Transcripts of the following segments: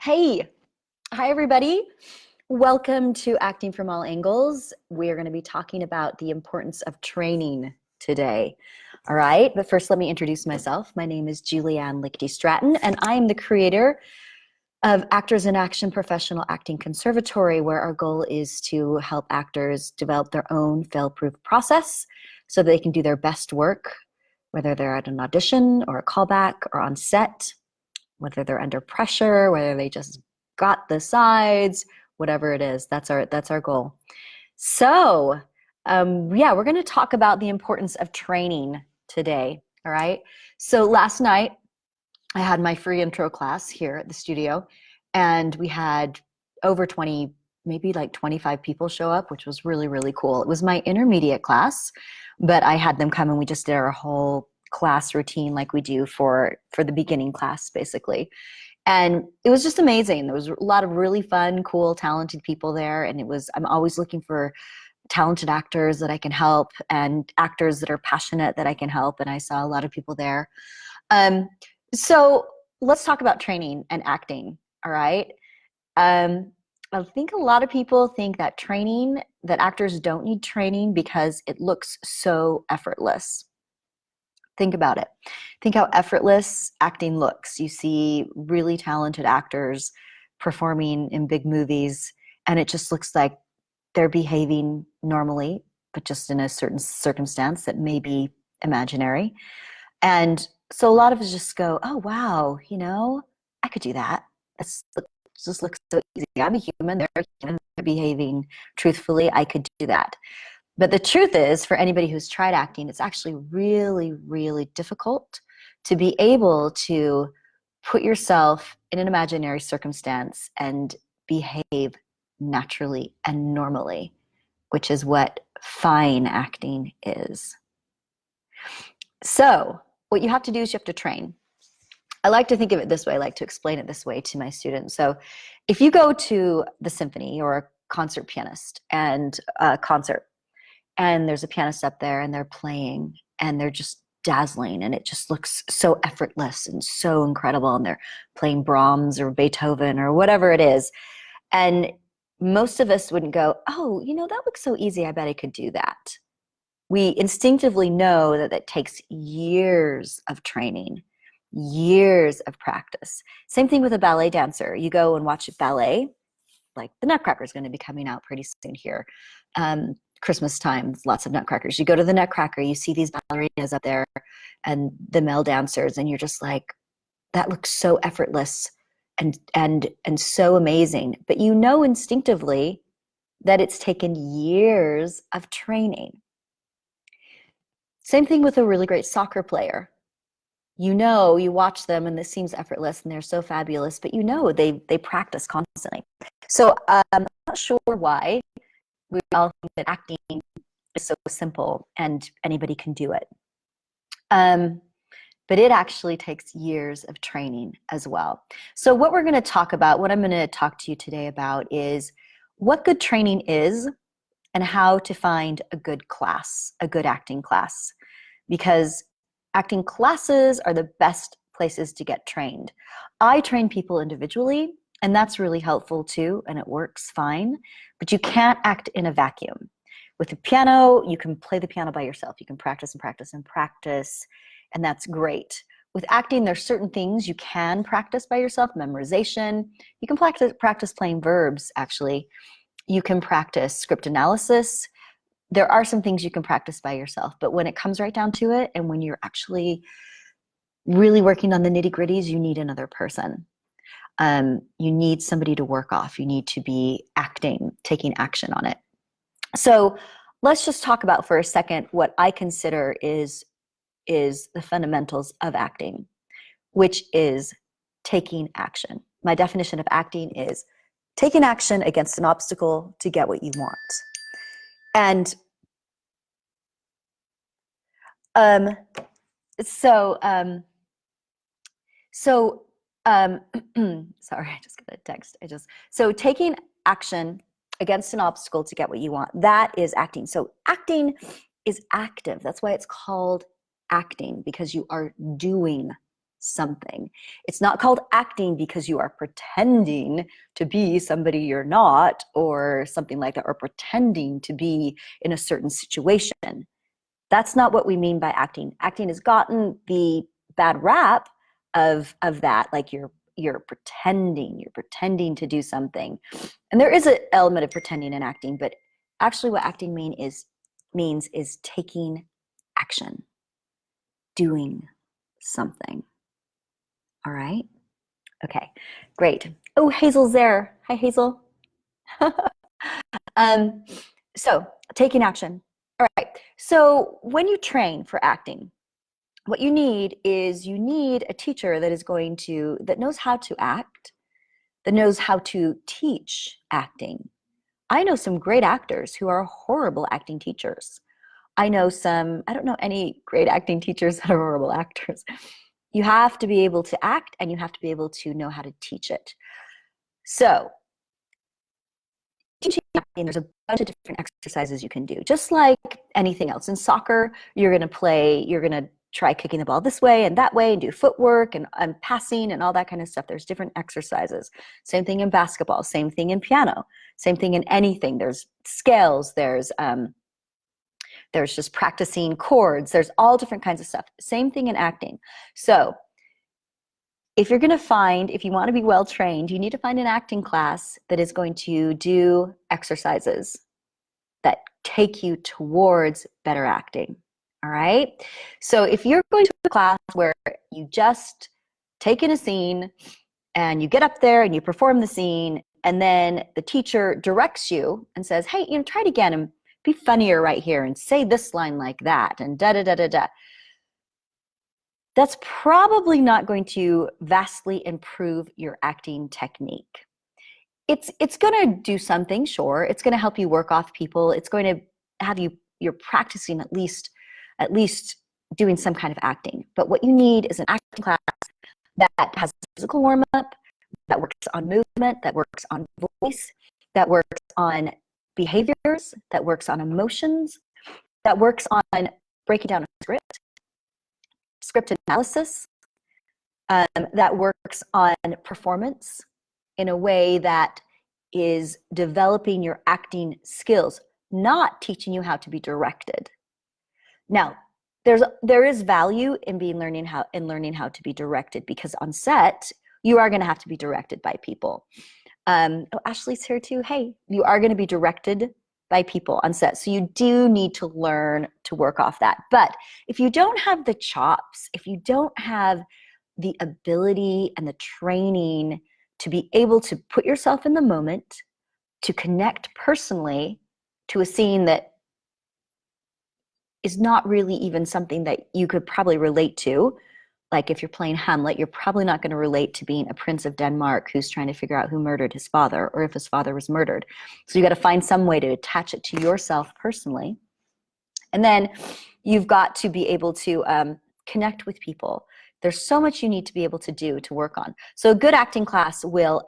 Hey, hi everybody. Welcome to Acting from All Angles. We are going to be talking about the importance of training today. All right, but first let me introduce myself. My name is Julianne Lichty Stratton, and I am the creator of Actors in Action Professional Acting Conservatory, where our goal is to help actors develop their own fail-proof process so that they can do their best work, whether they're at an audition or a callback or on set, whether they're under pressure, whether they just got the sides, whatever it is. That's our goal. So, yeah, we're going to talk about the importance of training today. All right. So last night I had my free intro class here at the studio, and we had over 20, maybe like 25 people show up, which was really, really cool. It was my intermediate class, but I had them come and we just did our whole class routine like we do for the beginning class, basically. And it was just amazing. There was a lot of really fun, cool, talented people there. And I'm always looking for talented actors that I can help and actors that are passionate that I can help. And I saw a lot of people there. So let's talk about training and acting. All right. I think a lot of people think that actors don't need training because it looks so effortless. Think about it. Think how effortless acting looks. You see really talented actors performing in big movies, and it just looks like they're behaving normally, but just in a certain circumstance that may be imaginary. And so a lot of us just go, oh, wow, I could do that. It just looks so easy. I'm a human. They're a human. They're behaving truthfully. I could do that. But the truth is, for anybody who's tried acting, it's actually really, really difficult to be able to put yourself in an imaginary circumstance and behave naturally and normally, which is what fine acting is. So what you have to do is you have to train. I like to think of it this way. I like to explain it this way to my students. So if you go to the symphony or a concert pianist and a concert, and there's a pianist up there and they're playing and they're just dazzling and it just looks so effortless and so incredible, and they're playing Brahms or Beethoven or whatever it is. And most of us wouldn't go, oh, that looks so easy. I bet I could do that. We instinctively know that it takes years of training, years of practice. Same thing with a ballet dancer. You go and watch a ballet, like the Nutcracker is going to be coming out pretty soon here. Christmas time, lots of Nutcrackers. You go to the Nutcracker, you see these ballerinas up there and the male dancers, and you're just like, that looks so effortless and so amazing. But you know instinctively that it's taken years of training. Same thing with a really great soccer player. You watch them and this seems effortless and they're so fabulous, but they practice constantly. So I'm not sure why we all think that acting is so simple and anybody can do it. But it actually takes years of training as well. So what I'm going to talk to you today about is what good training is and how to find a good class, a good acting class. Because acting classes are the best places to get trained. I train people individually, and that's really helpful too, and it works fine, but you can't act in a vacuum. With the piano, you can play the piano by yourself. You can practice and practice and practice, and that's great. With acting, there's certain things you can practice by yourself, memorization. You can practice playing verbs, actually. You can practice script analysis. There are some things you can practice by yourself, but when it comes right down to it, and when you're actually really working on the nitty-gritties, you need another person. You need somebody to work off. You need to be taking action on it. So let's just talk about for a second what I consider is the fundamentals of acting, which is taking action. My definition of acting is taking action against an obstacle to get what you want. And sorry, I just got a text. So taking action against an obstacle to get what you want, that is acting. So acting is active. That's why it's called acting, because you are doing something. It's not called acting because you are pretending to be somebody you're not, or something like that, or pretending to be in a certain situation. That's not what we mean by acting. Acting has gotten the bad rap of that, like you're pretending to do something. And there is an element of pretending in acting, but actually what acting means is taking action, doing something. All right? Okay, great. Oh, Hazel's there. Hi, Hazel. um, so taking action. All right, so when you train for acting, what you need is a teacher that knows how to act, that knows how to teach acting. I know some great actors who are horrible acting teachers. I don't know any great acting teachers that are horrible actors. You have to be able to act, and you have to be able to know how to teach it. So teaching acting, there's a bunch of different exercises you can do, just like anything else. In soccer, you're going to try kicking the ball this way and that way and do footwork and passing and all that kind of stuff. There's different exercises. Same thing in basketball, same thing in piano, same thing in anything. There's scales, there's just practicing chords, there's all different kinds of stuff. Same thing in acting. So if you want to be well trained, you need to find an acting class that is going to do exercises that take you towards better acting. All right. So if you're going to a class where you just take in a scene and you get up there and you perform the scene, and then the teacher directs you and says, hey, try it again and be funnier right here and say this line like that and da da da da da. That's probably not going to vastly improve your acting technique. It's going to do something, sure. It's going to help you work off people. It's going to have you're practicing at least doing some kind of acting. But what you need is an acting class that has physical warm-up, that works on movement, that works on voice, that works on behaviors, that works on emotions, that works on breaking down a script analysis, that works on performance in a way that is developing your acting skills, not teaching you how to be directed. Now, there is value in learning how to be directed, because on set you are going to have to be directed by people. Ashley's here too. Hey, you are going to be directed by people on set, so you do need to learn to work off that. But if you don't have the chops, if you don't have the ability and the training to be able to put yourself in the moment, to connect personally to a scene that is not really even something that you could probably relate to. Like if you're playing Hamlet, you're probably not going to relate to being a prince of Denmark who's trying to figure out who murdered his father, or if his father was murdered. So you got to find some way to attach it to yourself personally. And then you've got to be able to connect with people. There's so much you need to be able to do to work on. So a good acting class will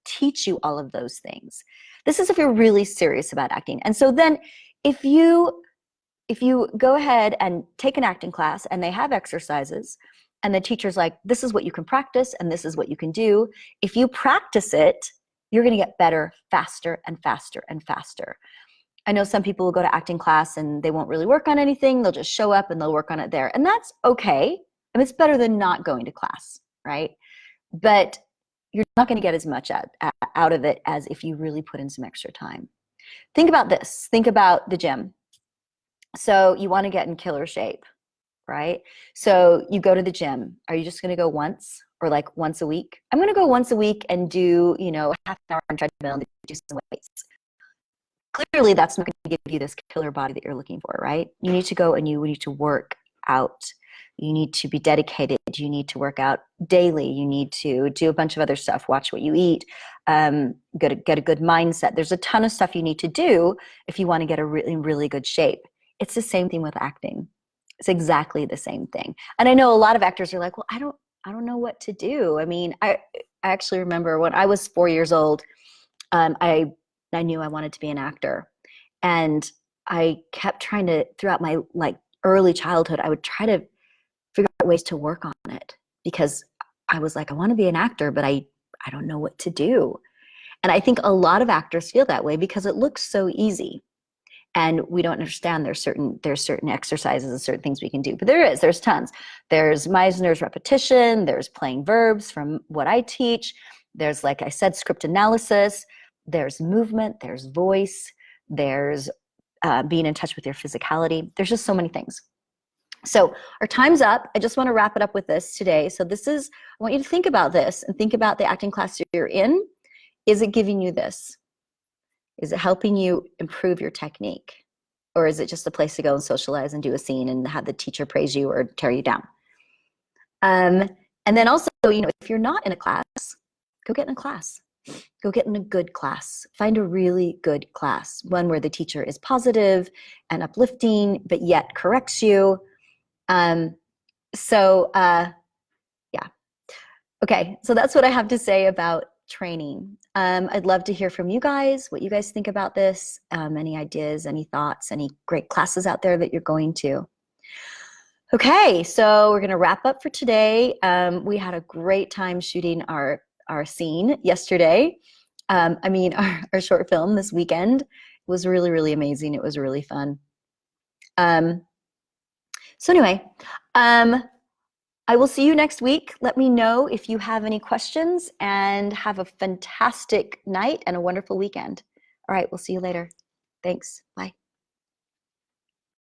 teach you all of those things. This is if you're really serious about acting. And so then if you go ahead and take an acting class and they have exercises and the teacher's like, this is what you can practice and this is what you can do. If you practice it, you're going to get better faster and faster and faster. I know some people will go to acting class and they won't really work on anything. They'll just show up and they'll work on it there. And that's okay. I mean, it's better than not going to class, right? But you're not going to get as much out of it as if you really put in some extra time. Think about this. Think about the gym. So you want to get in killer shape, right? So you go to the gym. Are you just going to go once, or like once a week? I'm going to go once a week and do, half an hour on treadmill and do some weights. Clearly, that's not going to give you this killer body that you're looking for, right? You need to go and you need to work out. You need to be dedicated. You need to work out daily. You need to do a bunch of other stuff. Watch what you eat. Get a good mindset. There's a ton of stuff you need to do if you want to get a really, really good shape. It's the same thing with acting. It's exactly the same thing. And I know a lot of actors are like, well, I don't know what to do. I mean, I actually remember when I was 4 years old, I knew I wanted to be an actor. And I kept trying to, throughout my early childhood, I would try to figure out ways to work on on it because I was like, I want to be an actor, but I don't know what to do. And I think a lot of actors feel that way because it looks so easy. And we don't understand there's certain exercises and certain things we can do. But there's tons. There's Meisner's repetition, there's playing verbs from what I teach. There's, like I said, script analysis, there's movement, there's voice, there's being in touch with your physicality. There's just so many things. So our time's up. I just want to wrap it up with this today. So I want you to think about this and think about the acting class you're in. Is it giving you this? Is it helping you improve your technique? Or is it just a place to go and socialize and do a scene and have the teacher praise you or tear you down? And then also, if you're not in a class, go get in a class. Go get in a good class. Find a really good class, one where the teacher is positive and uplifting, but yet corrects you. Yeah. Okay, so that's what I have to say about training. I'd love to hear from you guys, what you guys think about this, any ideas, any thoughts, any great classes out there that you're going to. Okay, so we're gonna wrap up for today. We had a great time shooting our scene yesterday. Our short film this weekend. It was really, really amazing. It was really fun. So anyway, I will see you next week. Let me know if you have any questions, and have a fantastic night and a wonderful weekend. All right, we'll see you later. Thanks. Bye.